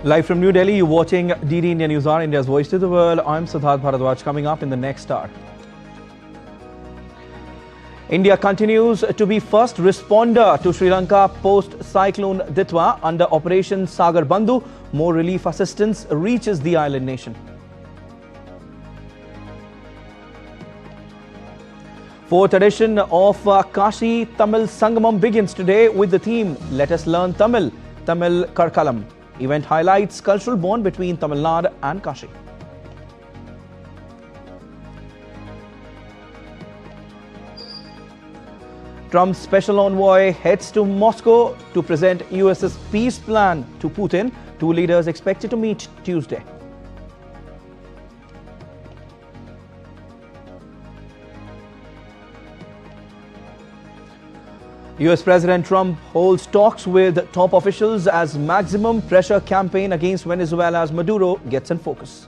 Live from New Delhi, you're watching DD India Newshour, India's voice to the world. I'm Siddharth Bharadwaj. Coming up in the next hour. India continues to be first responder to Sri Lanka post-Cyclone Ditwa under Operation Sagar Bandhu. More relief assistance reaches the island nation. Fourth edition of Kashi Tamil Sangamam begins today with the theme Let Us Learn Tamil, Tamil Karkalam. Event highlights cultural bond between Tamil Nadu and Kashi. Trump's special envoy heads to Moscow to present US's peace plan to Putin. Two leaders expected to meet Tuesday. US President Trump holds talks with top officials as maximum pressure campaign against Venezuela's Maduro gets in focus.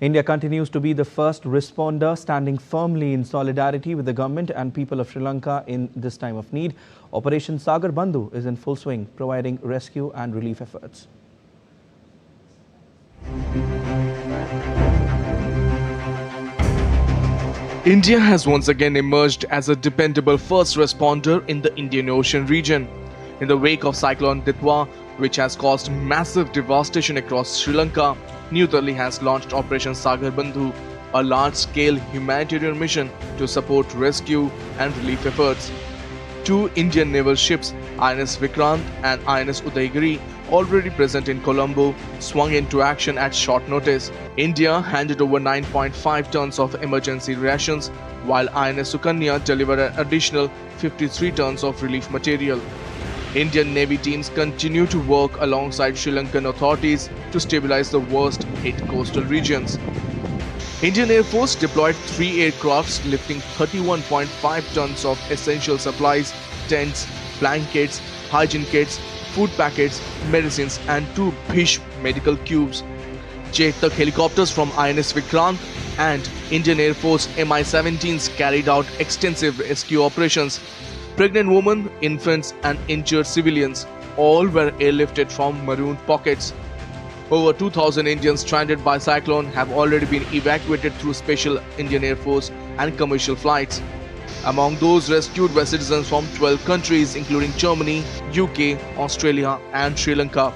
India continues to be the first responder, standing firmly in solidarity with the government and people of Sri Lanka in this time of need. Operation Sagar Bandhu is in full swing, providing rescue and relief efforts. India has once again emerged as a dependable first responder in the Indian Ocean region. In the wake of Cyclone Ditwa, which has caused massive devastation across Sri Lanka, New Delhi has launched Operation Sagar Bandhu, a large-scale humanitarian mission to support rescue and relief efforts. Two Indian naval ships, INS Vikrant and INS Udaygiri, already present in Colombo, swung into action at short notice. India handed over 9.5 tons of emergency rations, while INS Sukanya delivered an additional 53 tons of relief material. Indian Navy teams continue to work alongside Sri Lankan authorities to stabilize the worst-hit coastal regions. Indian Air Force deployed 3 aircrafts lifting 31.5 tons of essential supplies, tents, blankets, hygiene kits, food packets, medicines and 2 Bhishma medical cubes. Chetak helicopters from INS Vikrant and Indian Air Force Mi-17s carried out extensive rescue operations. Pregnant women, infants and injured civilians all were airlifted from marooned pockets. Over 2,000 Indians stranded by cyclone have already been evacuated through special Indian Air Force and commercial flights. Among those rescued were citizens from 12 countries including Germany, UK, Australia and Sri Lanka.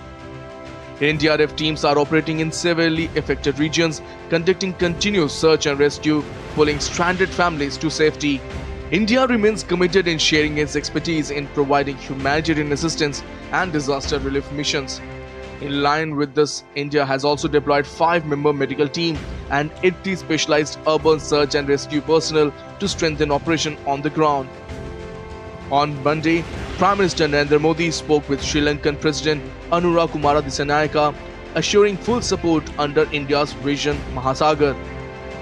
NDRF teams are operating in severely affected regions, conducting continuous search and rescue, pulling stranded families to safety. India remains committed in sharing its expertise in providing humanitarian assistance and disaster relief missions. In line with this, India has also deployed 5-member medical team and 80 specialized urban search and rescue personnel to strengthen operation on the ground. On Monday, Prime Minister Narendra Modi spoke with Sri Lankan President Anura Kumara Dissanayake, assuring full support under India's Vision Mahasagar.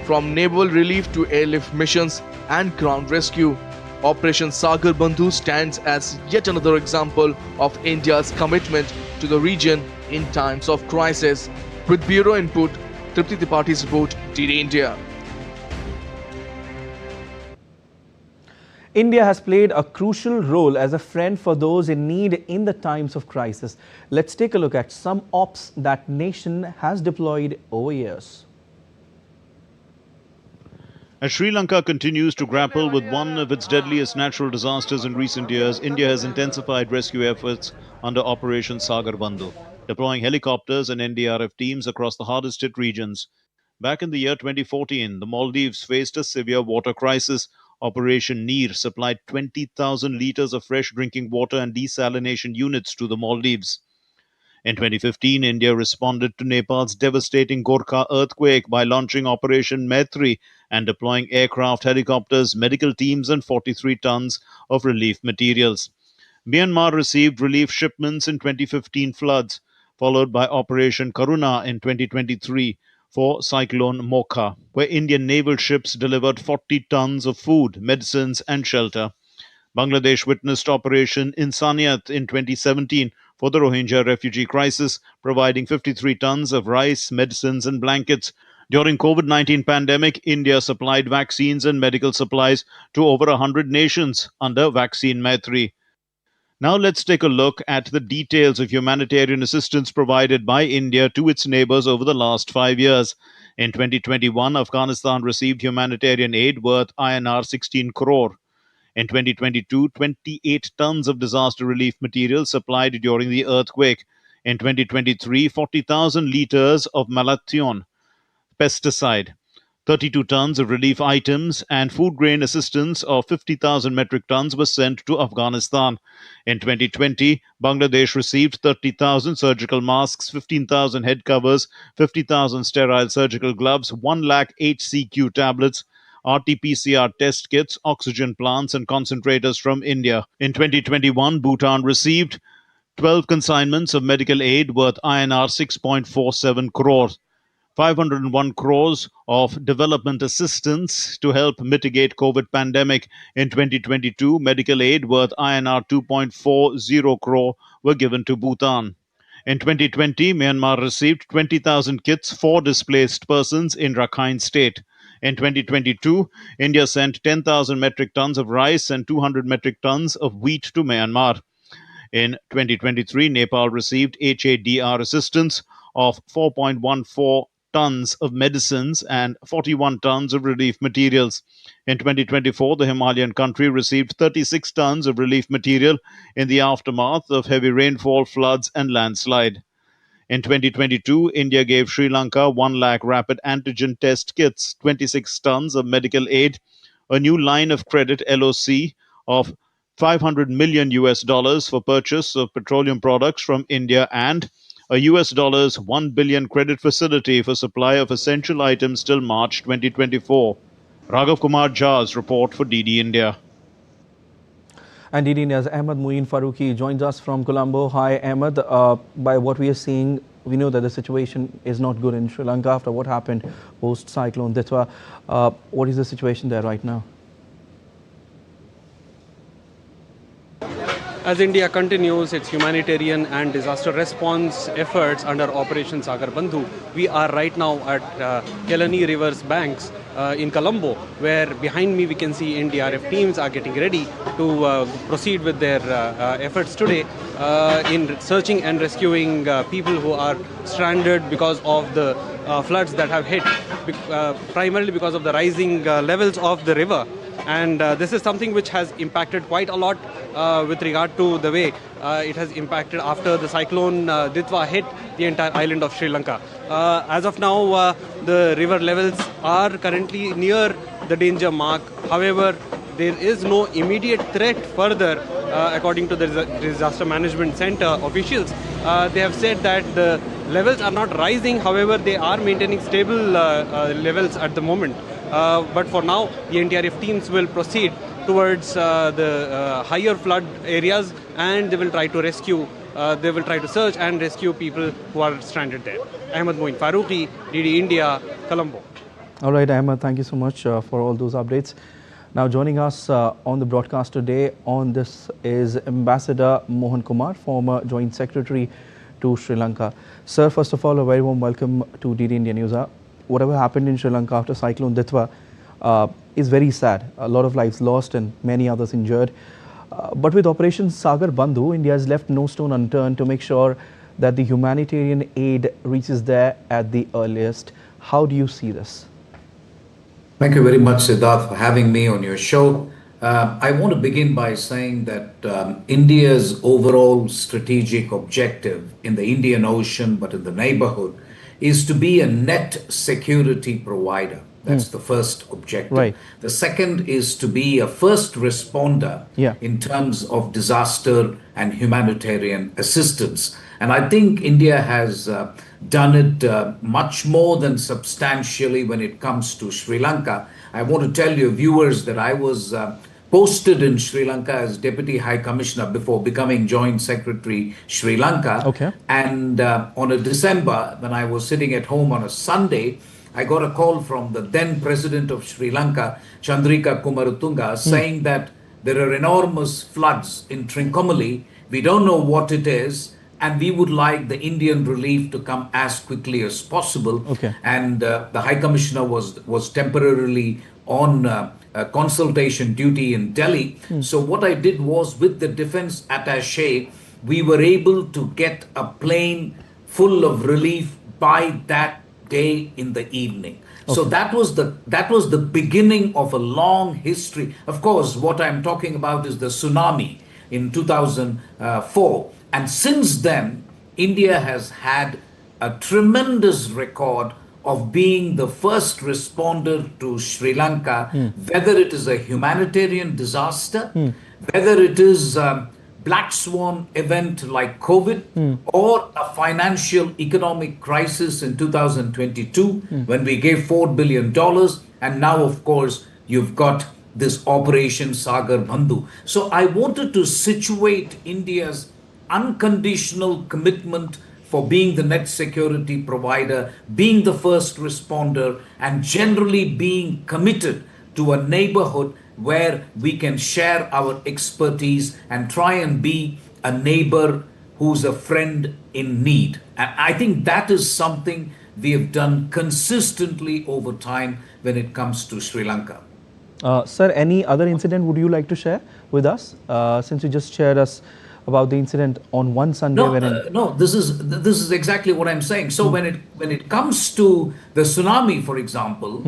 From naval relief to airlift missions and ground rescue, Operation Sagar Bandhu stands as yet another example of India's commitment to the region in times of crisis. With Bureau Input, Tripti Tripathi report, DD India. India has played a crucial role as a friend for those in need in the times of crisis. Let's take a look at some ops that nation has deployed over years. As Sri Lanka continues to grapple with one of its deadliest natural disasters in recent years, India has intensified rescue efforts under Operation Sagar Bandhu, deploying helicopters and NDRF teams across the hardest hit regions. Back in the year 2014, the Maldives faced a severe water crisis. Operation Neer supplied 20,000 litres of fresh drinking water and desalination units to the Maldives. In 2015, India responded to Nepal's devastating Gorkha earthquake by launching Operation Maitri and deploying aircraft, helicopters, medical teams and 43 tons of relief materials. Myanmar received relief shipments in 2015 floods, followed by Operation Karuna in 2023, for Cyclone Mocha, where Indian naval ships delivered 40 tons of food, medicines, and shelter. Bangladesh witnessed Operation Insaniyat in 2017 for the Rohingya refugee crisis, providing 53 tons of rice, medicines, and blankets. During COVID-19 pandemic, India supplied vaccines and medical supplies to over 100 nations under Vaccine Maitri. Now let's take a look at the details of humanitarian assistance provided by India to its neighbors over the last 5 years. In 2021, Afghanistan received humanitarian aid worth INR 16 crore. In 2022, 28 tons of disaster relief material supplied during the earthquake. In 2023, 40,000 litres of malathion pesticide, 32 tons of relief items, and food grain assistance of 50,000 metric tons was sent to Afghanistan. In 2020, Bangladesh received 30,000 surgical masks, 15,000 head covers, 50,000 sterile surgical gloves, 1 lakh HCQ tablets, RT-PCR test kits, oxygen plants, and concentrators from India. In 2021, Bhutan received 12 consignments of medical aid worth INR 6.47 crores. 501 crores of development assistance to help mitigate COVID pandemic. In 2022, medical aid worth INR 2.40 crore were given to Bhutan. In 2020, Myanmar received 20,000 kits for displaced persons in Rakhine State. In 2022, India sent 10,000 metric tons of rice and 200 metric tons of wheat to Myanmar. In 2023, Nepal received HADR assistance of 4.14 tons of medicines and 41 tons of relief materials. In 2024, the Himalayan country received 36 tons of relief material in the aftermath of heavy rainfall, floods, and landslide. In 2022, India gave Sri Lanka 1 lakh rapid antigen test kits, 26 tons of medical aid, a new line of credit LOC of 500 million US dollars for purchase of petroleum products from India, and a US dollars 1 billion credit facility for supply of essential items till March 2024. Raghav Kumar Jha's report for DD India. And DD India's Ahmed Muin Farooqi joins us from Colombo. Hi Ahmed, by what we are seeing, we know that the situation is not good in Sri Lanka after what happened post Cyclone Ditwa. What is the situation there right now? As India continues its humanitarian and disaster response efforts under Operation Sagar Bandhu, we are right now at Colonial River's banks in Colombo, where behind me we can see NDRF teams are getting ready to proceed with their efforts today in searching and rescuing people who are stranded because of the floods that have hit, primarily because of the rising levels of the river. And this is something which has impacted quite a lot with regard to the way it has impacted after the cyclone Ditwa hit the entire island of Sri Lanka. As of now, the river levels are currently near the danger mark. However, there is no immediate threat further, according to the Disaster Management Center officials. They have said that the levels are not rising, however, they are maintaining stable levels at the moment. But for now, the NDRF teams will proceed towards the higher flood areas, and they will try to rescue, they will try to search and rescue people who are stranded there. Ahmed Muin Farooqi, DD India, Colombo. All right, Ahmed, thank you so much for all those updates. Now joining us on the broadcast today on this is Ambassador Mohan Kumar, former Joint Secretary to Sri Lanka. Sir, first of all, a very warm welcome to DD India News. Whatever happened in Sri Lanka after Cyclone Ditwa is very sad. A lot of lives lost and many others injured. But with Operation Sagar Bandhu, India has left no stone unturned to make sure that the humanitarian aid reaches there at the earliest. How do you see this? Thank you very much, Siddharth, for having me on your show. I want to begin by saying that India's overall strategic objective in the Indian Ocean, but in the neighborhood, is to be a net security provider. That's the first objective. Right. The second is to be a first responder in terms of disaster and humanitarian assistance. And I think India has done it much more than substantially when it comes to Sri Lanka. I want to tell your viewers that I was posted in Sri Lanka as Deputy High Commissioner before becoming Joint Secretary Sri Lanka. Okay. And on a December, when I was sitting at home on a Sunday, I got a call from the then President of Sri Lanka, Chandrika Kumaratunga, saying that there are enormous floods in Trincomalee. We don't know what it is, and we would like the Indian relief to come as quickly as possible. Okay. And the High Commissioner was temporarily on consultation duty in Delhi. So what I did was, with the defense attaché, we were able to get a plane full of relief by that day in the evening. Okay. So that was the beginning of a long history. Of course, what I'm talking about is the tsunami in 2004. And since then, India has had a tremendous record of being the first responder to Sri Lanka, whether it is a humanitarian disaster, whether it is a black swan event like COVID, or a financial economic crisis in 2022, when we gave $4 billion. And now, of course, you've got this Operation Sagar Bandhu. So I wanted to situate India's unconditional commitment for being the net security provider, being the first responder, and generally being committed to a neighborhood where we can share our expertise and try and be a neighbor who's a friend in need. And I think that is something we have done consistently over time when it comes to Sri Lanka. Sir, any other incident would you like to share with us? Since you just shared us about the incident on one Sunday. No, this is exactly what I'm saying. So when it comes to the tsunami, for example,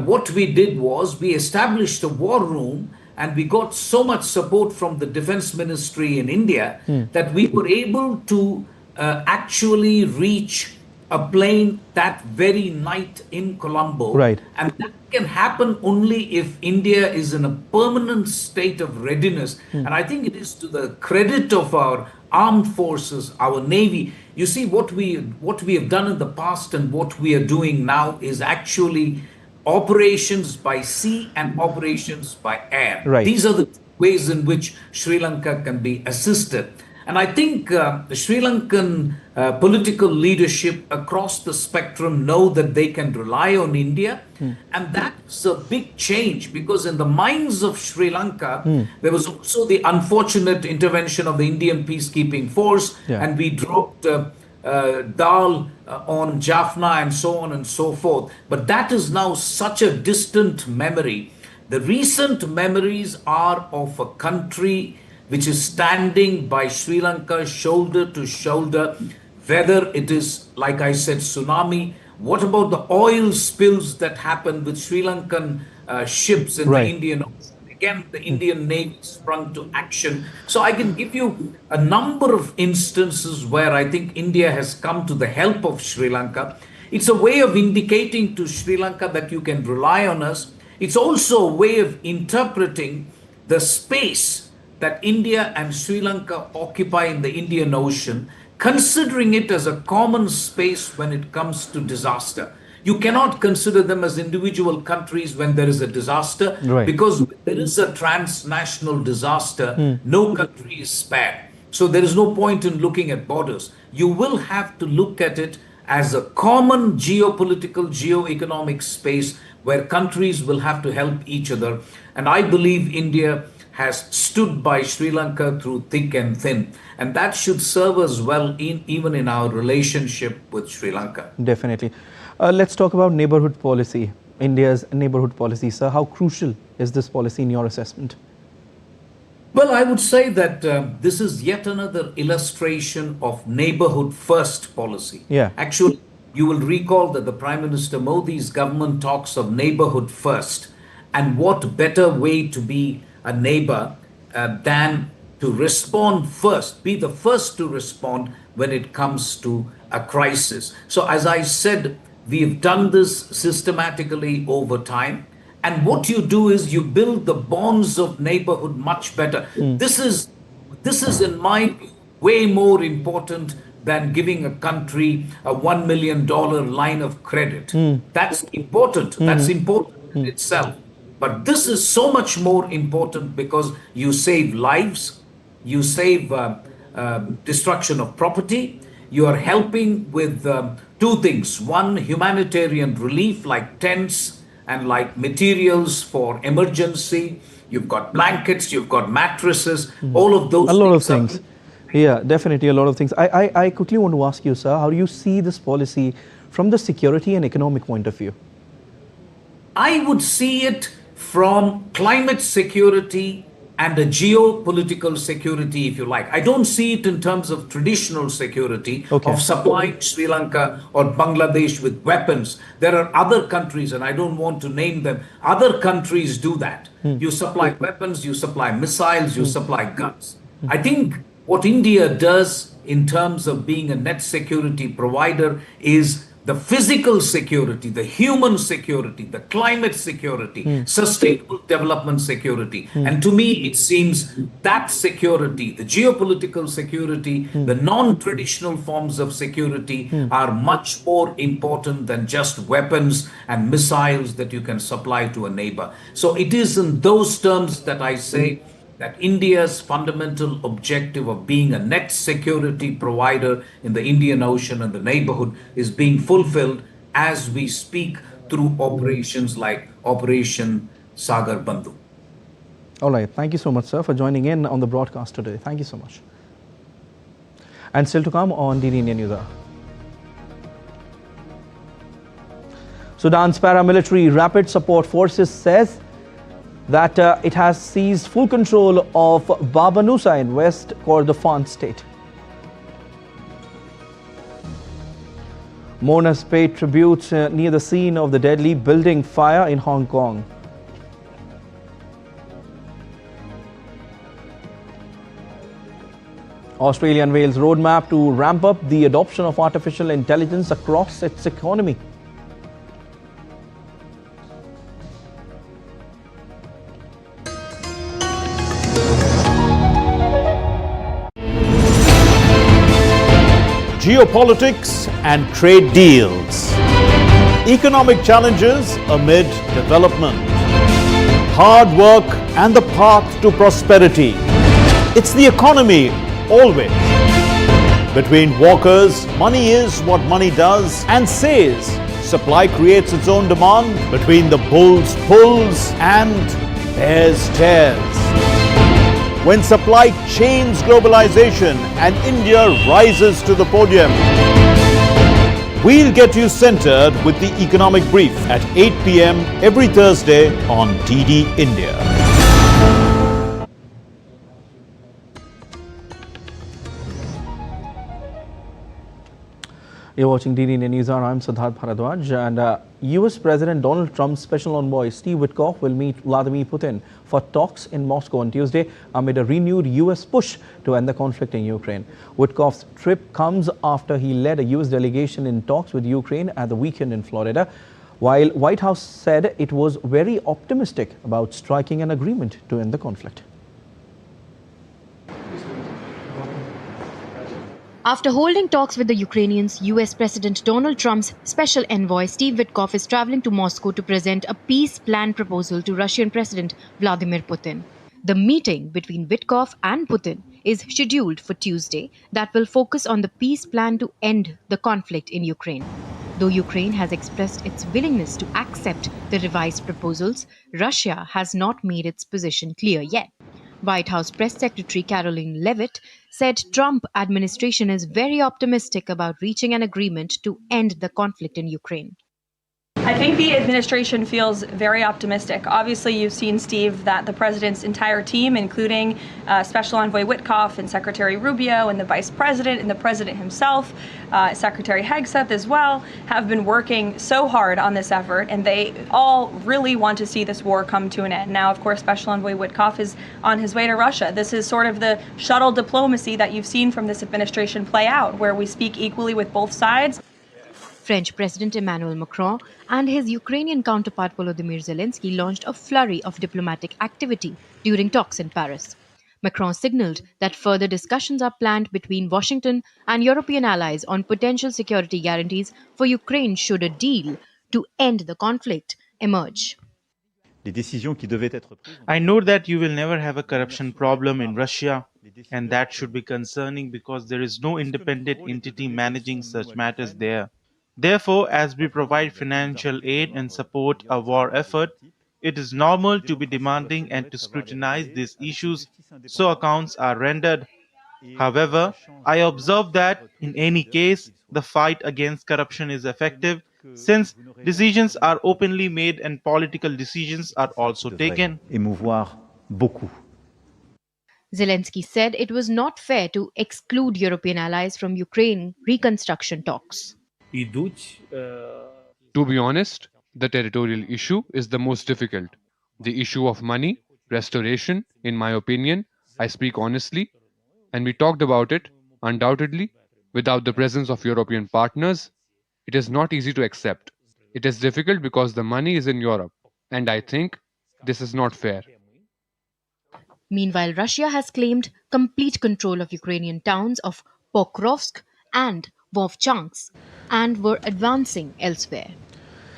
what we did was we established a war room, and we got so much support from the Defense Ministry in India that we were able to actually reach a plane that very night in Colombo. Right. And that can happen only if India is in a permanent state of readiness. And I think it is to the credit of our armed forces, our Navy. You see, what we have done in the past and what we are doing now is actually operations by sea and operations by air. Right. These are the ways in which Sri Lanka can be assisted. And I think the Sri Lankan political leadership across the spectrum know that they can rely on India. And that's a big change, because in the minds of Sri Lanka, there was also the unfortunate intervention of the Indian peacekeeping force. Yeah. And we dropped dal on Jaffna and so on and so forth. But that is now such a distant memory. The recent memories are of a country which is standing by Sri Lanka shoulder to shoulder, whether it is, like I said, tsunami. What about the oil spills that happened with Sri Lankan ships in the Indian Ocean? Again, the Indian Navy sprung to action. So I can give you a number of instances where I think India has come to the help of Sri Lanka. It's a way of indicating to Sri Lanka that you can rely on us. It's also a way of interpreting the space that India and Sri Lanka occupy in the Indian Ocean, considering it as a common space when it comes to disaster. You cannot consider them as individual countries when there is a disaster, because when there is a transnational disaster, no country is spared. So there is no point in looking at borders. You will have to look at it as a common geopolitical, geo-economic space where countries will have to help each other. And I believe India has stood by Sri Lanka through thick and thin. And that should serve us well even in our relationship with Sri Lanka. Definitely. Let's talk about neighborhood policy, India's neighborhood policy. Sir, how crucial is this policy in your assessment? Well, I would say that this is yet another illustration of neighborhood first policy. Yeah. Actually, you will recall that the Prime Minister Modi's government talks of neighborhood first. And what better way to be a neighbor than to respond first, be the first to respond when it comes to a crisis. So as I said, we've done this systematically over time. And what you do is you build the bonds of neighborhood much better. This is in my view way more important than giving a country a $1 million line of credit. That's important. That's important in itself. But this is so much more important because you save lives, you save destruction of property, you are helping with two things. One, humanitarian relief like tents and like materials for emergency. You've got blankets, you've got mattresses, all of those A lot of things things. Yeah, definitely a lot of things. I quickly want to ask you, sir, how do you see this policy from the security and economic point of view? I would see it from climate security and a geopolitical security, if you like. I don't see it in terms of traditional security of supplying Sri Lanka or Bangladesh with weapons. There are other countries, and I don't want to name them. Other countries do that. You supply weapons, you supply missiles, you supply guns. I think what India does in terms of being a net security provider is the physical security, the human security, the climate security, sustainable development security. And to me, it seems that security, the geopolitical security, the non-traditional forms of security are much more important than just weapons and missiles that you can supply to a neighbor. So it is in those terms that I say that India's fundamental objective of being a net security provider in the Indian Ocean and the neighborhood is being fulfilled as we speak through operations like Operation Sagar Bandhu. All right. Thank you so much, sir, for joining in on the broadcast today. Thank you so much. And still to come on DD India News Hour. Sudan's paramilitary Rapid Support Forces says that it has seized full control of Baba Nusa in West Kordofan state. Mourners paid tribute near the scene of the deadly building fire in Hong Kong. Australia unveils roadmap to ramp up the adoption of artificial intelligence across its economy. Geopolitics and trade deals. Economic challenges amid development. Hard work and the path to prosperity. It's the economy always. Between walkers, money is what money does and says. Supply creates its own demand. Between the bulls pulls and bears tears. When supply chains globalization and India rises to the podium. We'll get you centered with the economic brief at 8 p.m. every Thursday on DD India. You're watching DD India News Hour. I'm Siddharth Bharadwaj, and U.S. President Donald Trump's special envoy Steve Witkoff will meet Vladimir Putin for talks in Moscow on Tuesday amid a renewed U.S. push to end the conflict in Ukraine. Witkoff's trip comes after he led a U.S. delegation in talks with Ukraine at the weekend in Florida, while White House said it was very optimistic about striking an agreement to end the conflict. After holding talks with the Ukrainians, U.S. President Donald Trump's special envoy Steve Witkoff is traveling to Moscow to present a peace plan proposal to Russian President Vladimir Putin. The meeting between Witkoff and Putin is scheduled for Tuesday that will focus on the peace plan to end the conflict in Ukraine. Though Ukraine has expressed its willingness to accept the revised proposals, Russia has not made its position clear yet. White House Press Secretary Caroline Leavitt said Trump administration is very optimistic about reaching an agreement to end the conflict in Ukraine. I think the administration feels very optimistic. Obviously, you've seen, Steve, that the president's entire team, including Special Envoy Witkoff and Secretary Rubio and the Vice President and the President himself, Secretary Hegseth as well, have been working so hard on this effort, and they all really want to see this war come to an end. Now, of course, Special Envoy Witkoff is on his way to Russia. This is sort of the shuttle diplomacy that you've seen from this administration play out, where we speak equally with both sides. French President Emmanuel Macron and his Ukrainian counterpart Volodymyr Zelensky launched a flurry of diplomatic activity during talks in Paris. Macron signaled that further discussions are planned between Washington and European allies on potential security guarantees for Ukraine should a deal to end the conflict emerge. I know that you will never have a corruption problem in Russia, and that should be concerning because there is no independent entity managing such matters there. Therefore, as we provide financial aid and support a war effort, it is normal to be demanding and to scrutinize these issues so accounts are rendered. However, I observe that in any case, the fight against corruption is effective since decisions are openly made and political decisions are also taken. Zelensky said it was not fair to exclude European allies from Ukraine reconstruction talks. To be honest, the territorial issue is the most difficult. The issue of money, restoration, in my opinion, I speak honestly, and we talked about it, undoubtedly, without the presence of European partners, it is not easy to accept. It is difficult because the money is in Europe, and I think this is not fair. Meanwhile, Russia has claimed complete control of Ukrainian towns of Pokrovsk and Vovchansk and were advancing elsewhere.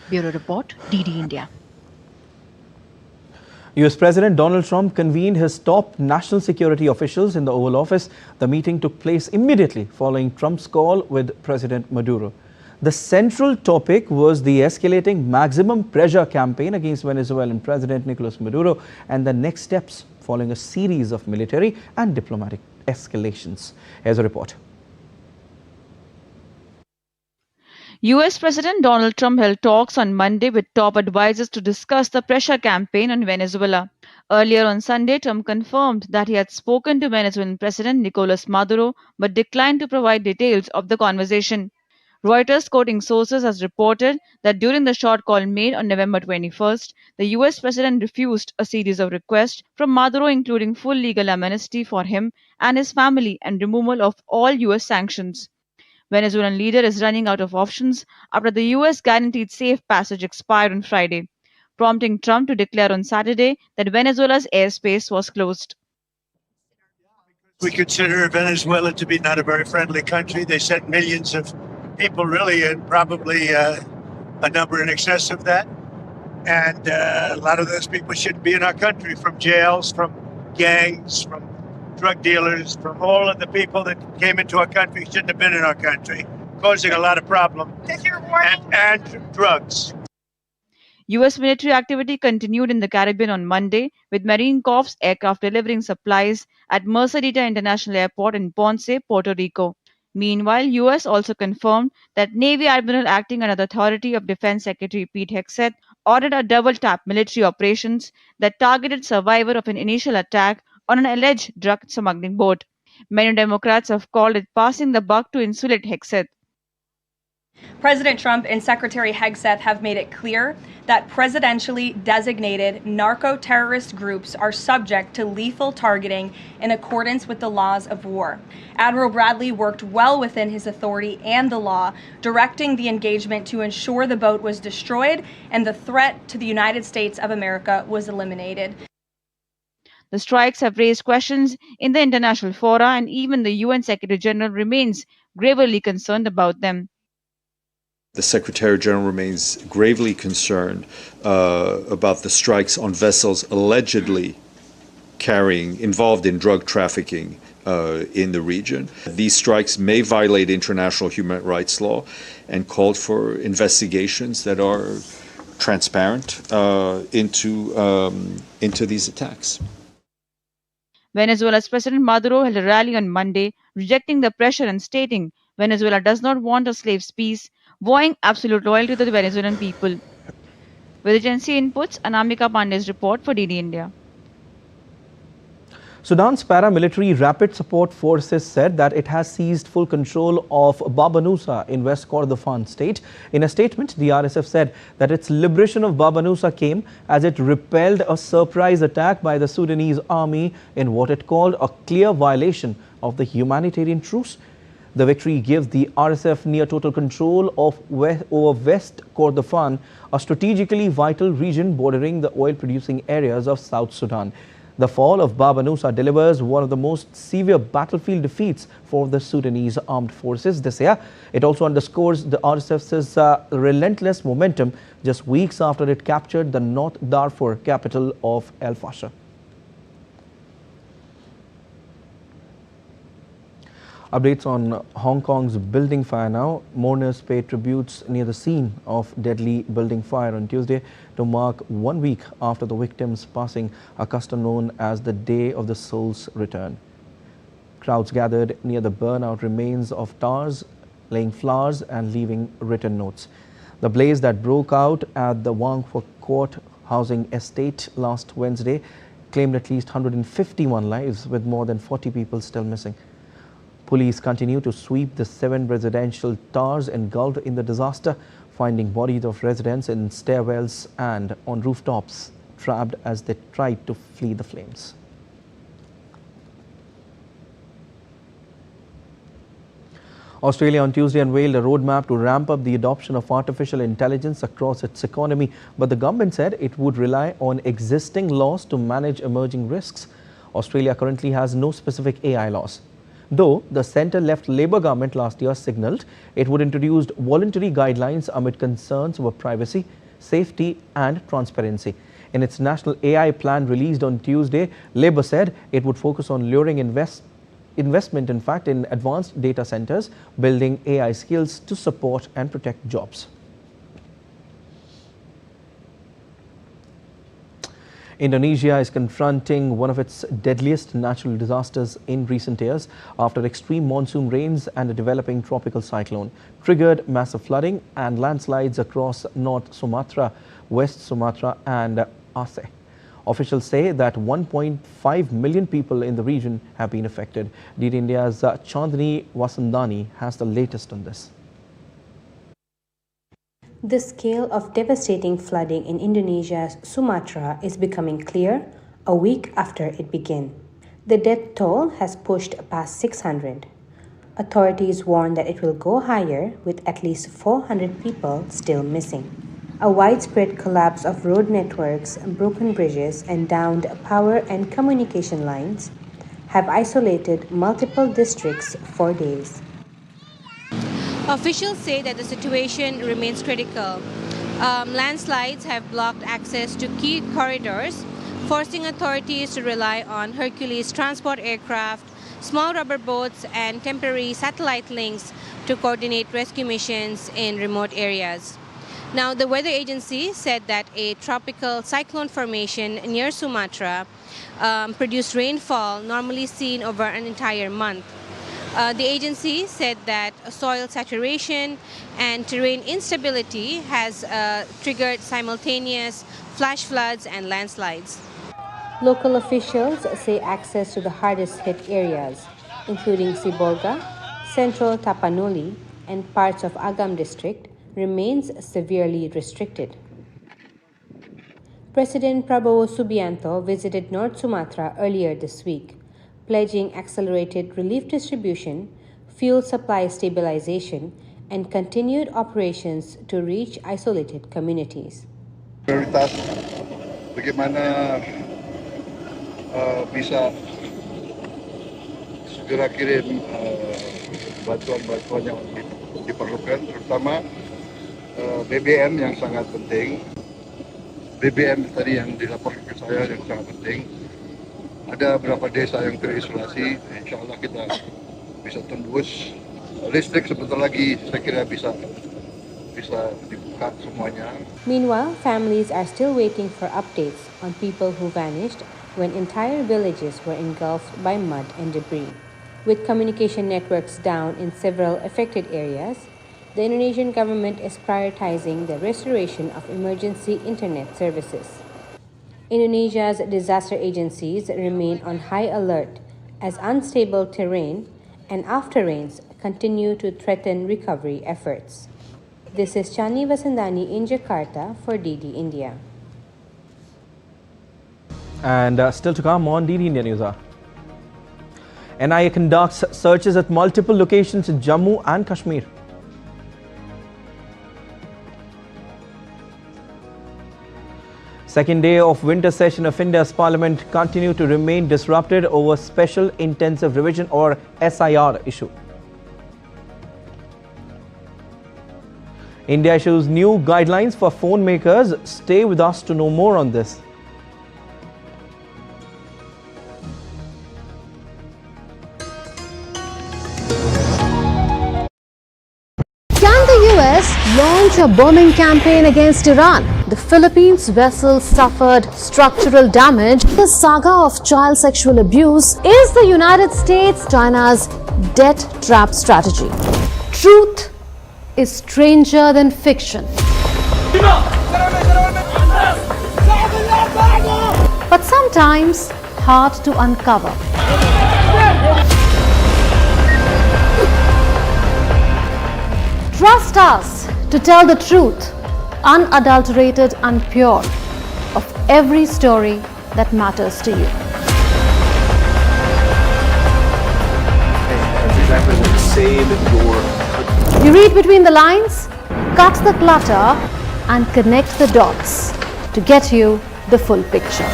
Bureau Report, DD India. U.S. President Donald Trump convened his top national security officials in the Oval Office. The meeting took place immediately following Trump's call with President Maduro. The central topic was the escalating maximum pressure campaign against Venezuelan President Nicolas Maduro and the next steps following a series of military and diplomatic escalations. Here's a report. U.S. President Donald Trump held talks on Monday with top advisors to discuss the pressure campaign on Venezuela. Earlier on Sunday, Trump confirmed that he had spoken to Venezuelan President Nicolas Maduro but declined to provide details of the conversation. Reuters, quoting sources, has reported that during the short call made on November 21st, the U.S. president refused a series of requests from Maduro, including full legal amnesty for him and his family and removal of all U.S. sanctions. Venezuelan leader is running out of options after the U.S. guaranteed safe passage expired on Friday, prompting Trump to declare on Saturday that Venezuela's airspace was closed. We consider Venezuela to be not a very friendly country. They sent millions of people, really, and probably a number in excess of that. And a lot of those people shouldn't be in our country, from jails, from gangs, from drug dealers, from all of the people that came into our country shouldn't have been in our country, causing a lot of problems and drugs. U.S. military activity continued in the Caribbean on Monday, with Marine Corps aircraft delivering supplies at Mercedita International Airport in Ponce, Puerto Rico. Meanwhile, U.S. also confirmed that Navy Admiral acting under the authority of Defense Secretary Pete Hegseth ordered a double-tap military operations that targeted survivor of an initial attack on an alleged drug smuggling boat. Many Democrats have called it passing the buck to insulate Hegseth. President Trump and Secretary Hegseth have made it clear that presidentially designated narco-terrorist groups are subject to lethal targeting in accordance with the laws of war. Admiral Bradley worked well within his authority and the law, directing the engagement to ensure the boat was destroyed and the threat to the United States of America was eliminated. The strikes have raised questions in the international fora, and even the UN Secretary General remains gravely concerned about them. The Secretary General remains gravely concerned about the strikes on vessels allegedly involved in drug trafficking in the region. These strikes may violate international human rights law and called for investigations that are transparent into these attacks. Venezuela's President Maduro held a rally on Monday, rejecting the pressure and stating Venezuela does not want a slave's peace, vowing absolute loyalty to the Venezuelan people. With agency inputs, Anamika Pandey's report for DD India. Sudan's paramilitary Rapid Support Forces said that it has seized full control of Baba Nusa in West Kordofan state. In a statement, the RSF said that its liberation of Baba Nusa came as it repelled a surprise attack by the Sudanese army in what it called a clear violation of the humanitarian truce. The victory gives the RSF near total control of over West Kordofan, a strategically vital region bordering the oil-producing areas of South Sudan. The fall of Baba Nusa delivers one of the most severe battlefield defeats for the Sudanese armed forces this year. It also underscores the RSF's relentless momentum just weeks after it captured the North Darfur capital of El Fasher. Updates on Hong Kong's building fire now. Mourners paid tributes near the scene of deadly building fire on Tuesday to mark 1 week after the victims' passing, a custom known as the Day of the Soul's Return. Crowds gathered near the burnout remains of towers, laying flowers and leaving written notes. The blaze that broke out at the Wang Fuk Court housing estate last Wednesday claimed at least 151 lives, with more than 40 people still missing. Police continue to sweep the 7 residential towers engulfed in the disaster, finding bodies of residents in stairwells and on rooftops, trapped as they tried to flee the flames. Australia on Tuesday unveiled a roadmap to ramp up the adoption of artificial intelligence across its economy, but the government said it would rely on existing laws to manage emerging risks. Australia currently has no specific AI laws, though the centre-left Labour government last year signalled it would introduce voluntary guidelines amid concerns over privacy, safety and transparency. In its national AI plan released on Tuesday, Labour said it would focus on luring investment in advanced data centres, building AI skills to support and protect jobs. Indonesia is confronting one of its deadliest natural disasters in recent years after extreme monsoon rains and a developing tropical cyclone triggered massive flooding and landslides across North Sumatra, West Sumatra and Aceh. Officials say that 1.5 million people in the region have been affected. DD India's Chandni Vasandani has the latest on this. The scale of devastating flooding in Indonesia's Sumatra is becoming clear a week after it began. The death toll has pushed past 600. Authorities warn that it will go higher, with at least 400 people still missing. A widespread collapse of road networks, broken bridges, and downed power and communication lines have isolated multiple districts for days. Officials say that the situation remains critical. Landslides have blocked access to key corridors, forcing authorities to rely on Hercules transport aircraft, small rubber boats, and temporary satellite links to coordinate rescue missions in remote areas. Now, the weather agency said that a tropical cyclone formation near Sumatra produced rainfall normally seen over an entire month. The agency said that soil saturation and terrain instability has triggered simultaneous flash floods and landslides. Local officials say access to the hardest hit areas, including Sibolga, Central Tapanuli, and parts of Agam district, remains severely restricted. President Prabowo Subianto visited North Sumatra earlier this week, pledging accelerated relief distribution, fuel supply stabilization, and continued operations to reach isolated communities. Prioritas bagaimana bisa segera kirim bantuan-bantuan yang diperlukan, terutama BBM yang sangat penting. BBM tadi yang dilaporkan ke saya yang sangat penting. Ada beberapa desa yang terisolasi, insya Allah kita bisa tembus. Listrik sebentar lagi saya kira bisa dibuka semuanya. Meanwhile, families are still waiting for updates on people who vanished when entire villages were engulfed by mud and debris. With communication networks down in several affected areas, the Indonesian government is prioritizing the restoration of emergency internet services. Indonesia's disaster agencies remain on high alert as unstable terrain and after rains continue to threaten recovery efforts. This is Chani Vasandani in Jakarta for DD India. And still to come on DD India News. NIA conducts searches at multiple locations in Jammu and Kashmir. Second day of winter session of India's Parliament continued to remain disrupted over Special Intensive Revision or SIR issue. India issues new guidelines for phone makers. Stay with us to know more on this. Can the US launch a bombing campaign against Iran? The Philippines vessel suffered structural damage. The saga of child sexual abuse is the United States China's debt trap strategy. Truth is stranger than fiction. But sometimes hard to uncover. Trust us to tell the truth, unadulterated and pure, of every story that matters to you. You read between the lines, cut the clutter, and connect the dots to get you the full picture.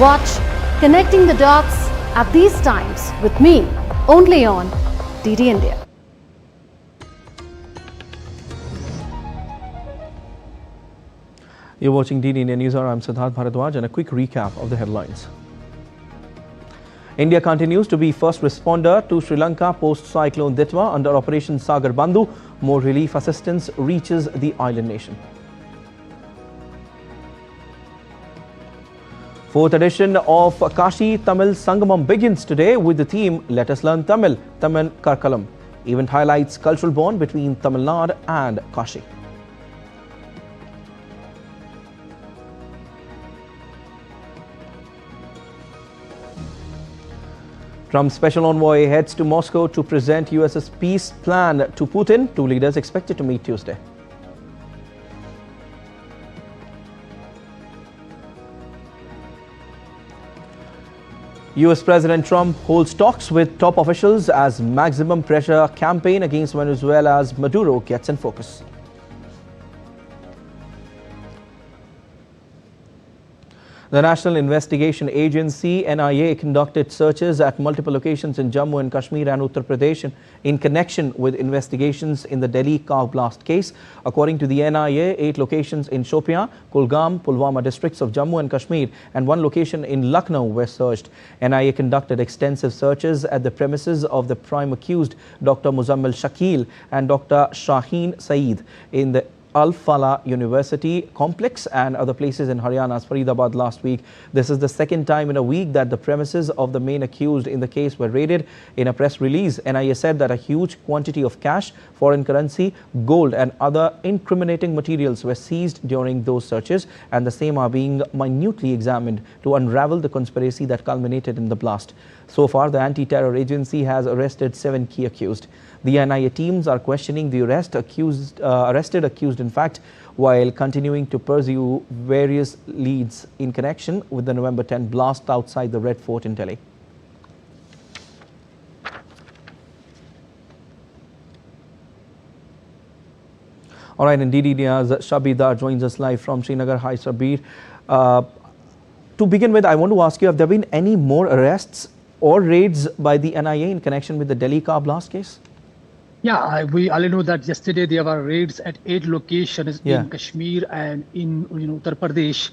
Watch Connecting the Dots at these times with me, only on DD India. You're watching DD India Newshour. I'm Siddharth Bharadwaj, and a quick recap of the headlines. India continues to be first responder to Sri Lanka post-cyclone Ditwa under Operation Sagar Bandhu. More relief assistance reaches the island nation. Fourth edition of Kashi Tamil Sangamam begins today with the theme Let Us Learn Tamil, Tamil Karkalam. Event highlights cultural bond between Tamil Nadu and Kashi. Trump's special envoy heads to Moscow to present US's peace plan to Putin. Two leaders expected to meet Tuesday. US President Trump holds talks with top officials as maximum pressure campaign against Venezuela's Maduro gets in focus. The National Investigation Agency (NIA) conducted searches at multiple locations in Jammu and Kashmir and Uttar Pradesh in connection with investigations in the Delhi car blast case. According to the NIA, 8 locations in Shopian, Kulgam, Pulwama districts of Jammu and Kashmir and 1 location in Lucknow were searched. NIA conducted extensive searches at the premises of the prime accused Dr. Muzammil Shakil and Dr. Shaheen Saeed in the Al-Falah University complex and other places in Haryana's Faridabad last week. This is the second time in a week that the premises of the main accused in the case were raided. In a press release, NIA said that a huge quantity of cash, foreign currency, gold and other incriminating materials were seized during those searches, and the same are being minutely examined to unravel the conspiracy that culminated in the blast. So far, the anti-terror agency has arrested 7 key accused. The NIA teams are questioning the arrested accused, in fact, while continuing to pursue various leads in connection with the November 10 blast outside the Red Fort in Delhi. All right, and DD India's Shabir Dar joins us live from Srinagar. Hi, Shabir. To begin with, I want to ask you, have there been any more arrests or raids by the NIA in connection with the Delhi car blast case? Yeah, we all know that yesterday there were raids at 8 locations in Kashmir and in Uttar Pradesh.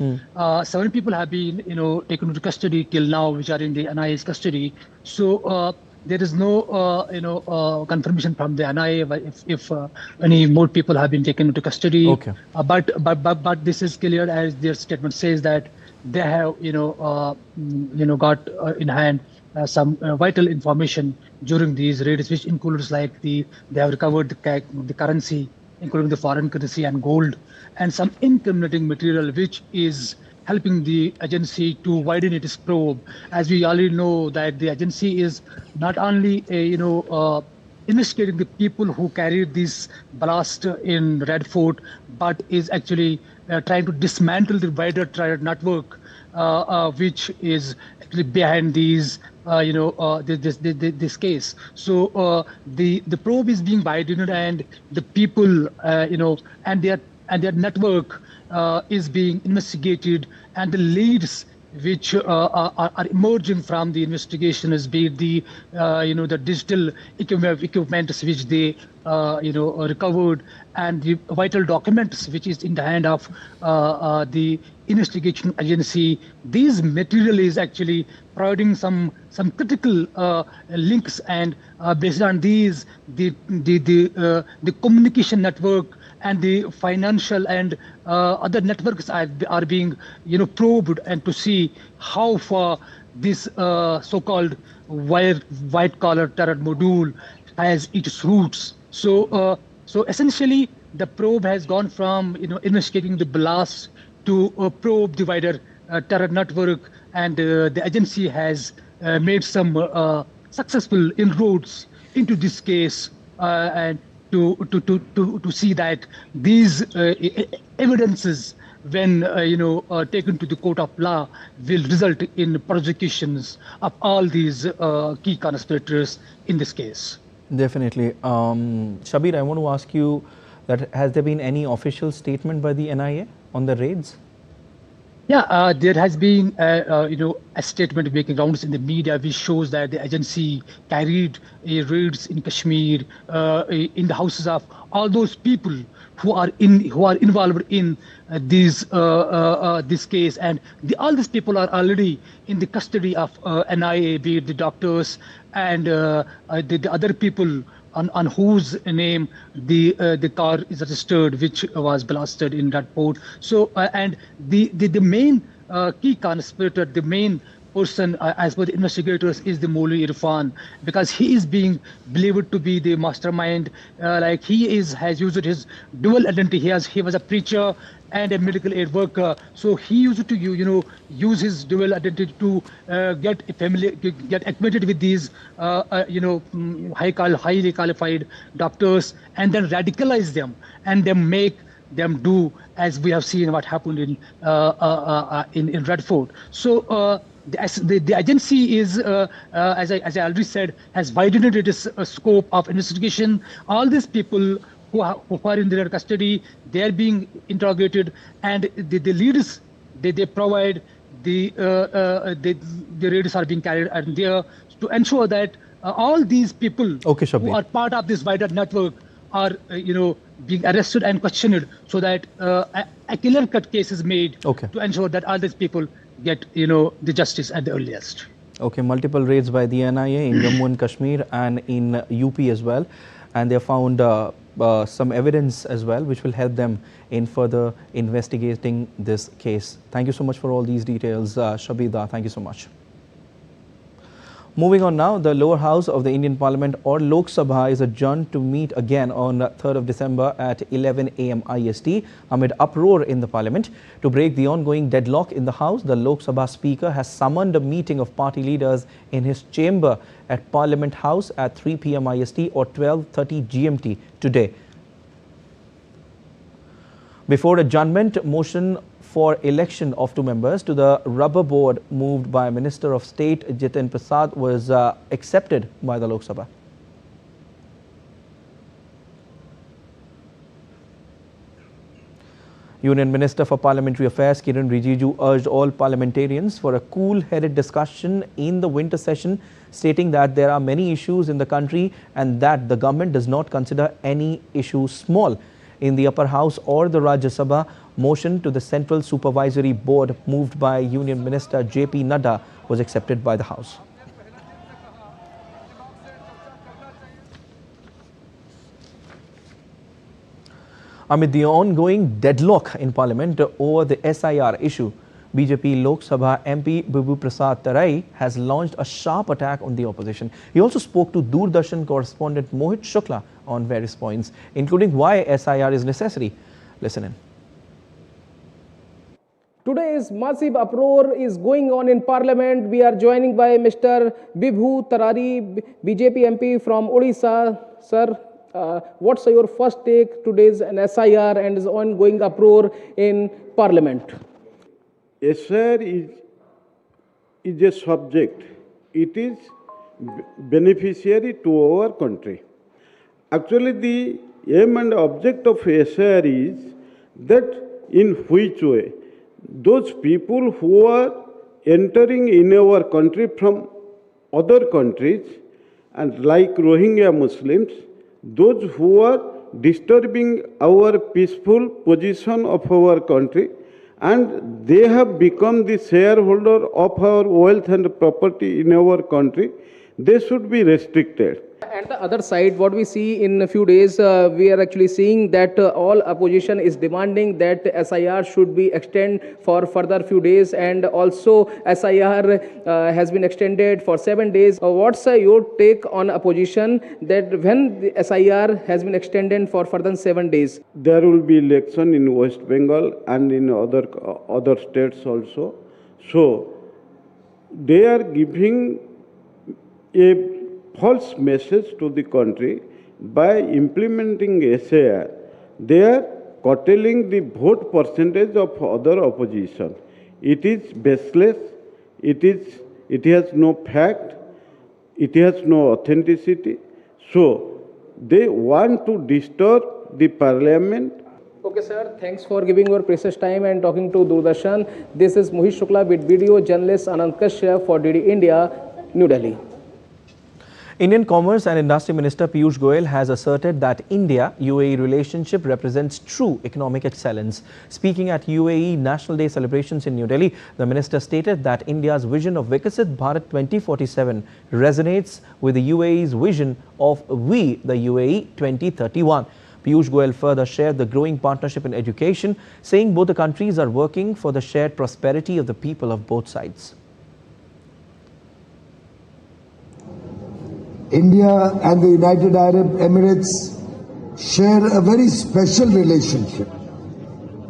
7 people have been taken into custody till now, which are in the NIA's custody. So there is no confirmation from the NIA if any more people have been taken into custody. Okay. But this is clear, as their statement says, that they have got in hand some vital information during these raids, which includes like they have recovered the currency, including the foreign currency and gold, and some incriminating material, which is helping the agency to widen its probe. As we already know that the agency is not only investigating the people who carried this blast in Red Fort, but is actually trying to dismantle the wider terror network, which is actually behind these this case. So the probe is being widened, and the people and and their network is being investigated, and the leads which are emerging from the investigation is be the the digital equipment which they recovered, and the vital documents which is in the hand of the investigation agency. These material is actually providing some critical links, and based on these the communication network and the financial and other networks are being probed, and to see how far this so-called white collar terror module has its roots. So essentially the probe has gone from investigating the blast to probe the wider terror network, and the agency has made some successful inroads into this case, and to see that these evidences, when taken to the court of law, will result in prosecutions of all these key conspirators in this case. Definitely. Shabir, I want to ask you that has there been any official statement by the NIA on the raids? Yeah, there has been a statement making rounds in the media which shows that the agency carried raids in Kashmir, in the houses of all those people who are involved in this case, and all these people are already in the custody of NIA, be it the doctors and the other people on whose name the car is registered, which was blasted in that port. So and the main key conspirator, the main person, as per the investigators, is the Moli Irfan, because he is being believed to be the mastermind. Like he has used his dual identity. He was a preacher and a medical aid worker, so he used to use his dual identity to get acquainted with these highly qualified doctors, and then radicalize them and then make them do as we have seen what happened in Redford. So the agency is, as I already said, has widened its scope of investigation. All these people who are in their custody, they are being interrogated, and the leaders they provide the raids are being carried out there to ensure that all these people who are part of this wider network are being arrested and questioned, so that a clear cut case is made to ensure that all these people get the justice at the earliest. Okay, multiple raids by the NIA in Jammu and Kashmir and in UP as well, and they found some evidence as well which will help them in further investigating this case. Thank you so much for all these details, Shabida. Thank you so much. Moving on now, the lower house of the Indian Parliament, or Lok Sabha, is adjourned to meet again on 3rd of December at 11 AM IST amid uproar in the Parliament. To break the ongoing deadlock in the House, the Lok Sabha Speaker has summoned a meeting of party leaders in his chamber at Parliament House at 3 PM IST or 12:30 GMT today. Before adjournment, motion for election of 2 members to the rubber board moved by Minister of State Jitin Prasad was accepted by the Lok Sabha. Union Minister for Parliamentary Affairs Kiran Rijiju urged all parliamentarians for a cool-headed discussion in the winter session, stating that there are many issues in the country and that the government does not consider any issue small. In the upper house or the Rajya Sabha, motion to the Central Supervisory Board moved by Union Minister J.P. Nadda was accepted by the House. Amid the ongoing deadlock in Parliament over the SIR issue, BJP Lok Sabha MP Bibu Prasad Tarai has launched a sharp attack on the opposition. He also spoke to Doordarshan correspondent Mohit Shukla on various points, including why SIR is necessary. Listen in. Today's massive uproar is going on in Parliament. We are joining by Mr. Bibhu Tarari, BJP MP from Odisha. Sir, what's your first take today's SIR and its ongoing uproar in Parliament? SIR is a subject. It is beneficiary to our country. Actually, the aim and object of SIR is that in which way those people who are entering in our country from other countries, and like Rohingya Muslims, those who are disturbing our peaceful position of our country, and they have become the shareholder of our wealth and property in our country, they should be restricted. And the other side, what we see in a few days, we are actually seeing that all opposition is demanding that SIR should be extended for further few days, and also SIR has been extended for 7 days. What's your take on opposition that when the SIR has been extended for further 7 days? There will be election in West Bengal and in other states also. So they are giving a false message to the country by implementing SIR. They are curtailing the vote percentage of other opposition. It is baseless. It has no fact. It has no authenticity. So they want to disturb the parliament. Okay, sir. Thanks for giving your precious time and talking to Doordarshan. This is Mohit Shukla with video journalist Anand Kashyap for DD India, New Delhi. Indian Commerce and Industry Minister Piyush Goyal has asserted that India-UAE relationship represents true economic excellence. Speaking at UAE National Day celebrations in New Delhi, the minister stated that India's vision of Viksit Bharat 2047 resonates with the UAE's vision of We the UAE 2031. Piyush Goyal further shared the growing partnership in education, saying both the countries are working for the shared prosperity of the people of both sides. India and the United Arab Emirates share a very special relationship.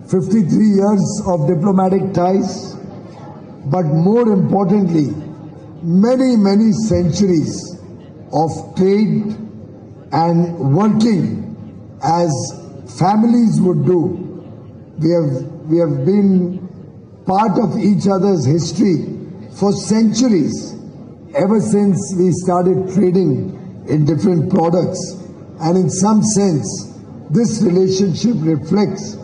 53 years of diplomatic ties, but more importantly, many centuries of trade and working as families would do. We have been part of each other's history for centuries. Ever since we started trading in different products, and in some sense, this relationship reflects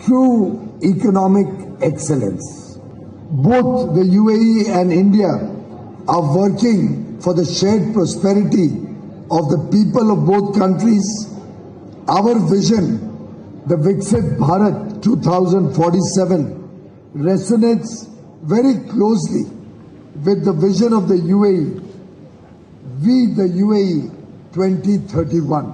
true economic excellence. Both the UAE and India are working for the shared prosperity of the people of both countries. Our vision, the Viksit Bharat 2047, resonates very closely with the vision of the UAE, We the UAE 2031.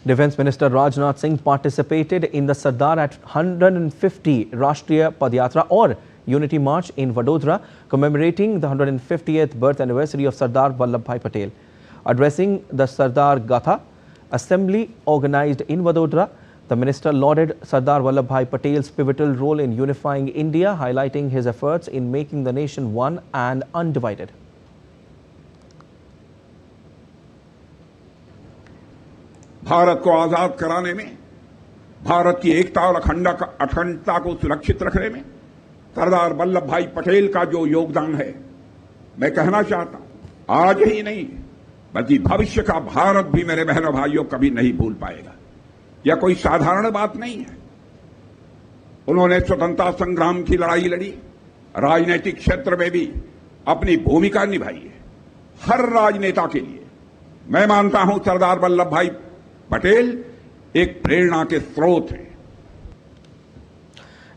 Defence Minister Rajnath Singh participated in the Sardar at 150 Rashtriya Padyatra or Unity March in Vadodara, commemorating the 150th birth anniversary of Sardar Vallabhbhai Patel. Addressing the Sardar Gatha assembly organized in Vadodara, the minister lauded Sardar Vallabhbhai Patel's pivotal role in unifying India, highlighting his efforts in making the nation one and undivided. Bharat को आजाद कराने में, भारत की एकता और अखंडता को सुरक्षित रखने में सरदार वल्लभ भाई पटेल का जो योगदान है, मैं कहना चाहता हूं, आज ही नहीं बल्कि भविष्य का भारत भी मेरे बहनों भाइयों कभी नहीं भूल पाएगा। यह कोई साधारण बात नहीं है। उन्होंने स्वतंत्रता संग्राम की लड़ाई लड़ी, राजनीतिक क्षेत्र में भी अपनी भूमिका निभाई है। हर राजनेता के लिए मैं मानता हूं सरदार वल्लभ भाई पटेल एक प्रेरणा के स्रोत हैं।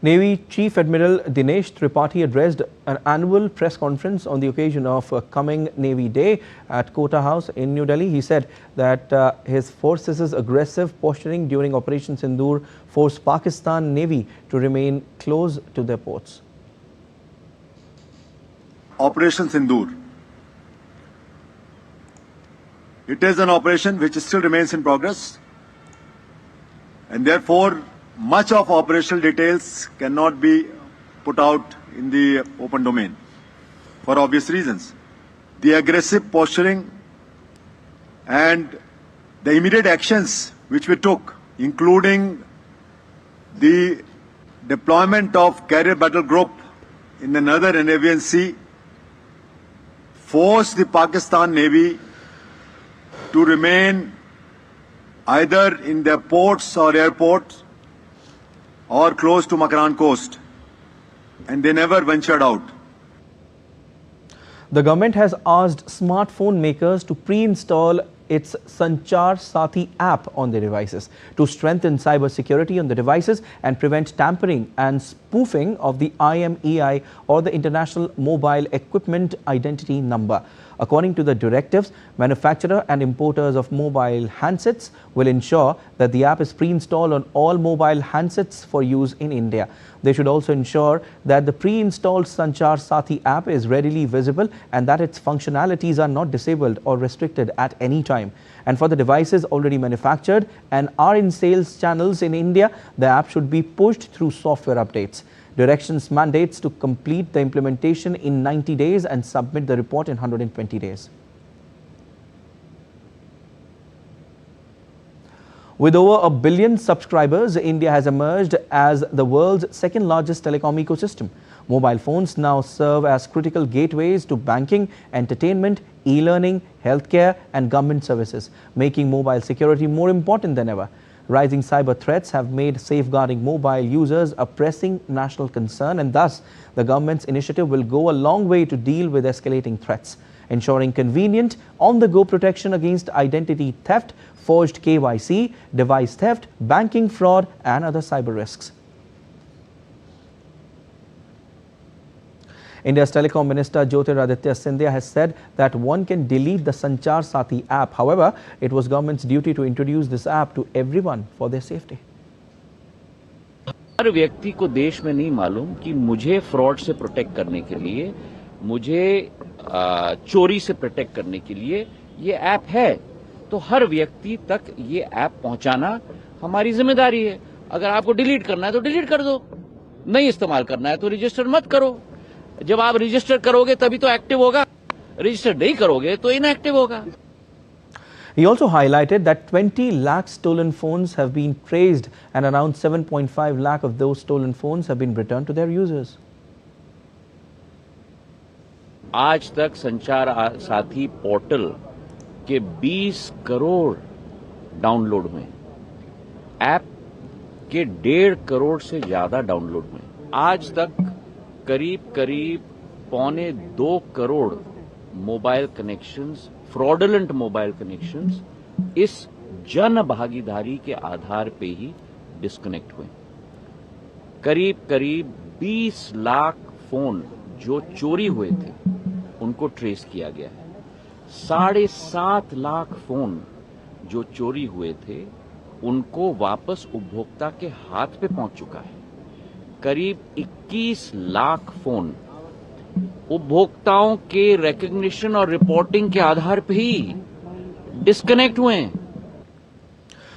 Navy Chief Admiral Dinesh Tripathi addressed an annual press conference on the occasion of coming Navy Day at Kota House in New Delhi. He said that his forces' aggressive posturing during Operation Sindoor forced Pakistan Navy to remain close to their ports. Operation Sindoor. It is an operation which still remains in progress, and therefore much of operational details cannot be put out in the open domain for obvious reasons. The aggressive posturing and the immediate actions which we took, including the deployment of carrier battle group in the northern Arabian Sea, forced the Pakistan Navy to remain either in their ports or airports or close to Makaran coast, and they never ventured out. The government has asked smartphone makers to pre-install its Sanchar Sathi app on their devices to strengthen cyber security on the devices and prevent tampering and spoofing of the IMEI or the International Mobile Equipment Identity Number. According to the directives, manufacturer and importers of mobile handsets will ensure that the app is pre-installed on all mobile handsets for use in India. They should also ensure that the pre-installed Sanchar Sathi app is readily visible and that its functionalities are not disabled or restricted at any time. And for the devices already manufactured and are in sales channels in India, the app should be pushed through software updates. Directions mandates to complete the implementation in 90 days and submit the report in 120 days. With over 1 billion subscribers, India has emerged as the world's second largest telecom ecosystem. Mobile phones now serve as critical gateways to banking, entertainment, e-learning, healthcare and government services, making mobile security more important than ever. Rising cyber threats have made safeguarding mobile users a pressing national concern, and thus the government's initiative will go a long way to deal with escalating threats, ensuring convenient on-the-go protection against identity theft, forged KYC, device theft, banking fraud and other cyber risks. India's Telecom Minister Jyotiraditya Scindia has said that one can delete the Sanchar Sathi app. However, it was government's duty to introduce this app to everyone for their safety. हर व्यक्ति को देश में नहीं मालूम कि मुझे fraud से protect करने के लिए, मुझे चोरी से प्रोटेक्ट करने के लिए ये ऐप है, तो हर व्यक्ति तक ये ऐप पहुंचाना हमारी जिम्मेदारी है। अगर आपको डिलीट करना है तो डिलीट कर दो, नहीं इस्तेमाल करना है तो रजिस्टर मत करो। जब आप रजिस्टर करोगे तभी तो एक्टिव होगा, रजिस्टर नहीं करोगे तो इनएक्टिव होगा। He also highlighted that 20 lakh stolen phones have been traced and around 7.5 lakh of those stolen phones have been returned to their users. आज तक संचार साथी पोर्टल के 20 करोड़ डाउनलोड में, ऐप के 1.5 करोड़ से ज्यादा डाउनलोड में, आज तक करीब 2.25 crore mobile connections, fraudulent mobile connections इस जन भागीदारी के आधार पे ही डिस्कनेक्ट हुए। करीब 20 लाख फोन जो चोरी हुए थे उनको ट्रेस किया गया है। 7.5 लाख फोन जो चोरी हुए थे उनको वापस उपभोक्ता के हाथ पे पहुंच चुका है। करीब 21 लाख फोन उपभोक्ताओं के रिकॉग्निशन और रिपोर्टिंग के आधार पर ही डिस्कनेक्ट हुए हैं।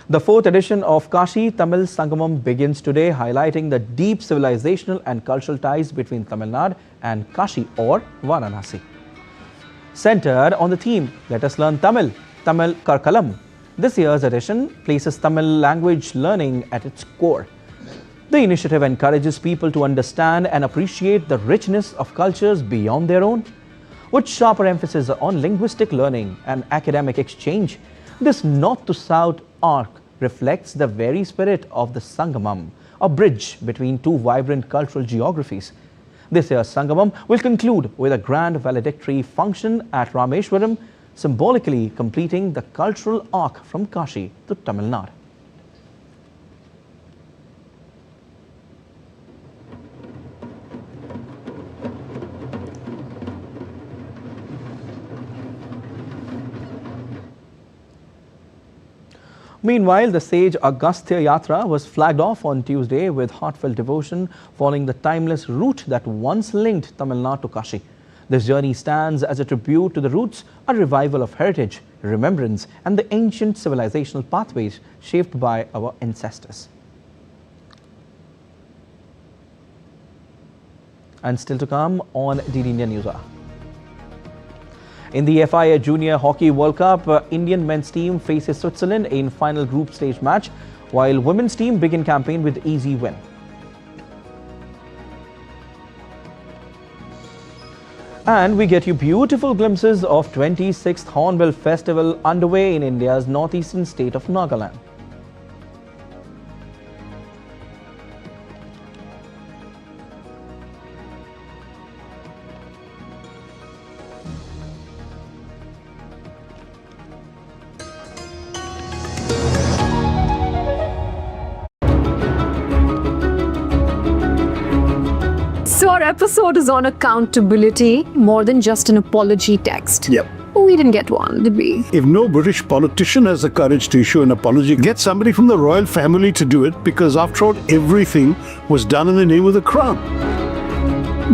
The fourth edition of Kashi Tamil Sangamam begins today, highlighting the deep civilizational and cultural ties between Tamil Nadu and Kashi or Varanasi. Centered on the theme, Let Us Learn Tamil, Tamil Karkalam. This year's edition places Tamil language learning at its core. The initiative encourages people to understand and appreciate the richness of cultures beyond their own. With sharper emphasis on linguistic learning and academic exchange, this north to south arc reflects the very spirit of the Sangamam, a bridge between two vibrant cultural geographies. This year's Sangamam will conclude with a grand valedictory function at Rameshwaram, symbolically completing the cultural arc from Kashi to Tamil Nadu. Meanwhile, the sage Agastya Yatra was flagged off on Tuesday with heartfelt devotion following the timeless route that once linked Tamil Nadu to Kashi. This journey stands as a tribute to the roots, a revival of heritage, remembrance and the ancient civilizational pathways shaped by our ancestors. And still to come on DD India Newshour. In the FIA Junior Hockey World Cup, Indian men's team faces Switzerland in final group stage match, while women's team begin campaign with easy win. And we get you beautiful glimpses of 26th Hornbill Festival underway in India's northeastern state of Nagaland. Our episode is on accountability more than just an apology text. Yep. We didn't get one, did we? If no British politician has the courage to issue an apology, get somebody from the royal family to do it, because after all, everything was done in the name of the crown.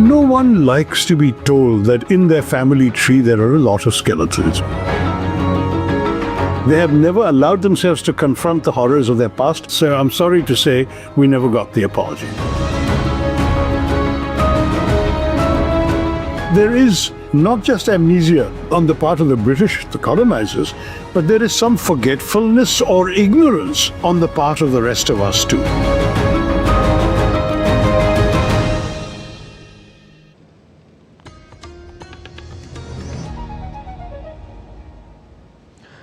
No one likes to be told that in their family tree there are a lot of skeletons. They have never allowed themselves to confront the horrors of their past, so I'm sorry to say we never got the apology. There is not just amnesia on the part of the British, the colonizers, but there is some forgetfulness or ignorance on the part of the rest of us too.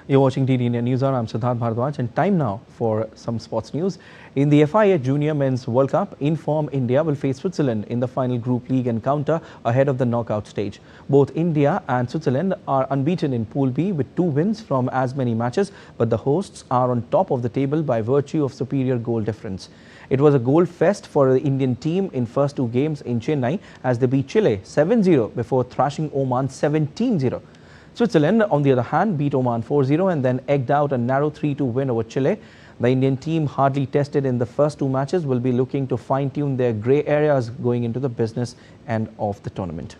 You're watching DD India Newshour. I'm Siddharth Bharadwaj, and time now for some sports news. In the FIA Junior Men's World Cup, in-form India will face Switzerland in the final Group League encounter ahead of the knockout stage. Both India and Switzerland are unbeaten in Pool B with 2 wins from as many matches, but the hosts are on top of the table by virtue of superior goal difference. It was a goal fest for the Indian team in first 2 games in Chennai as they beat Chile 7-0 before thrashing Oman 17-0. Switzerland, on the other hand, beat Oman 4-0 and then egged out a narrow 3-2 win over Chile. The Indian team, hardly tested in the first 2 matches, will be looking to fine-tune their grey areas going into the business end of the tournament.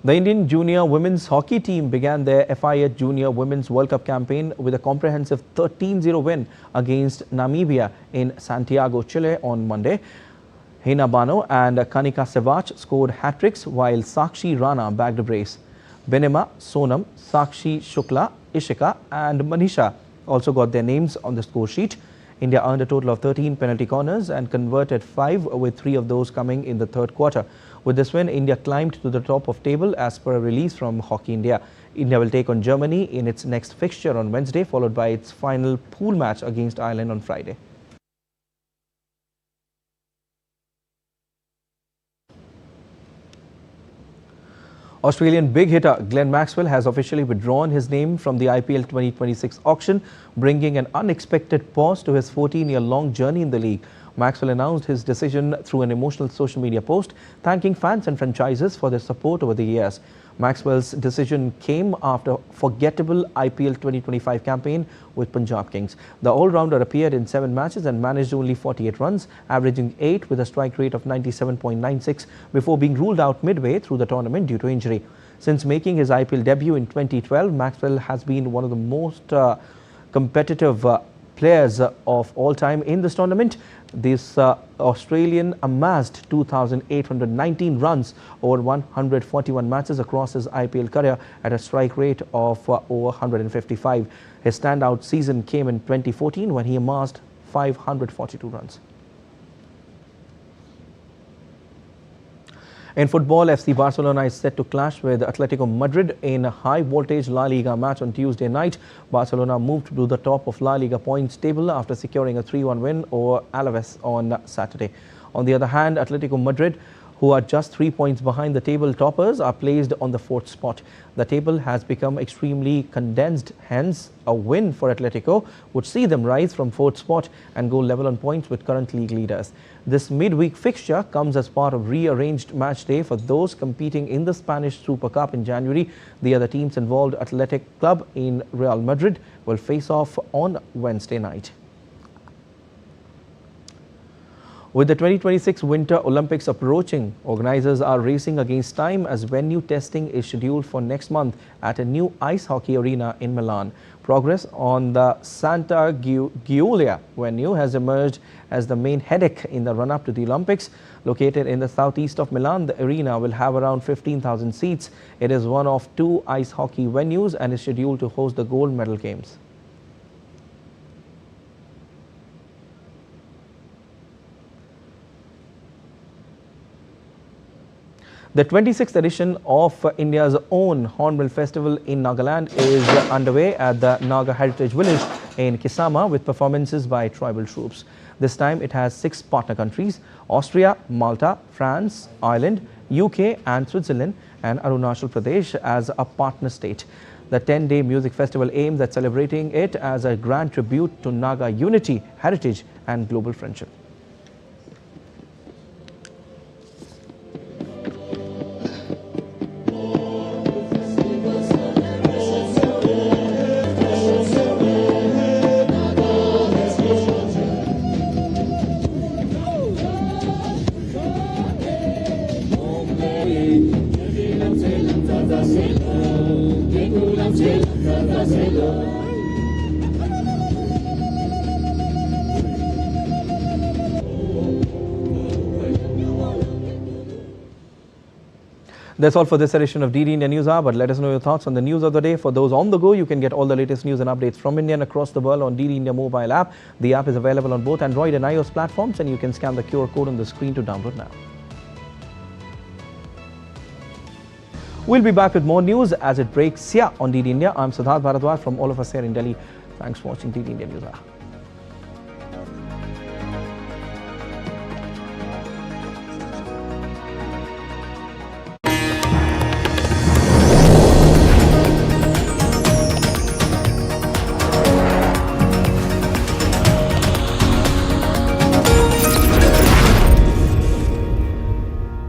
The Indian junior women's hockey team began their FIA Junior Women's World Cup campaign with a comprehensive 13-0 win against Namibia in Santiago, Chile on Monday. Hina Bano and Kanika Sevach scored hat-tricks while Sakshi Rana bagged a brace. Benema, Sonam, Sakshi Shukla, Ishika and Manisha also got their names on the score sheet. India earned a total of 13 penalty corners and converted 5, with 3 of those coming in the third quarter. With this win, India climbed to the top of table as per a release from Hockey India. India will take on Germany in its next fixture on Wednesday, followed by its final pool match against Ireland on Friday. Australian big hitter Glenn Maxwell has officially withdrawn his name from the IPL 2026 auction, bringing an unexpected pause to his 14-year-long journey in the league. Maxwell announced his decision through an emotional social media post, thanking fans and franchises for their support over the years. Maxwell's decision came after a forgettable IPL 2025 campaign with Punjab Kings. The all-rounder appeared in 7 matches and managed only 48 runs, averaging 8 with a strike rate of 97.96 before being ruled out midway through the tournament due to injury. Since making his IPL debut in 2012, Maxwell has been one of the most competitive players of all time in this tournament. This Australian amassed 2,819 runs over 141 matches across his IPL career at a strike rate of over 155. His standout season came in 2014 when he amassed 542 runs. In football, FC Barcelona is set to clash with Atletico Madrid in a high-voltage La Liga match on Tuesday night. Barcelona moved to the top of La Liga points table after securing a 3-1 win over Alaves on Saturday. On the other hand, Atletico Madrid, who are just 3 points behind the table toppers, are placed on the 4th spot. The table has become extremely condensed, hence a win for Atletico would see them rise from 4th spot and go level on points with current league leaders. This midweek fixture comes as part of rearranged match day for those competing in the Spanish Super Cup in January. The other teams involved, Athletic Club in Real Madrid, will face off on Wednesday night. With the 2026 Winter Olympics approaching, organizers are racing against time as venue testing is scheduled for next month at a new ice hockey arena in Milan. Progress on the Santa Giulia venue has emerged as the main headache in the run-up to the Olympics. Located in the southeast of Milan, the arena will have around 15,000 seats. It is one of 2 ice hockey venues and is scheduled to host the gold medal games. The 26th edition of India's own Hornbill Festival in Nagaland is underway at the Naga Heritage Village in Kisama with performances by tribal troops. This time it has 6 partner countries: Austria, Malta, France, Ireland, UK and Switzerland, and Arunachal Pradesh as a partner state. The 10-day music festival aims at celebrating it as a grand tribute to Naga unity, heritage and global friendship. That's all for this edition of DD India News Hour, but let us know your thoughts on the news of the day. For those on the go, you can get all the latest news and updates from India and across the world on DD India mobile app. The app is available on both Android and iOS platforms, and you can scan the QR code on the screen to download now. We'll be back with more news as it breaks here on DD India. I'm Siddharth Bharadwaj from all of us here in Delhi. Thanks for watching DD India News Hour.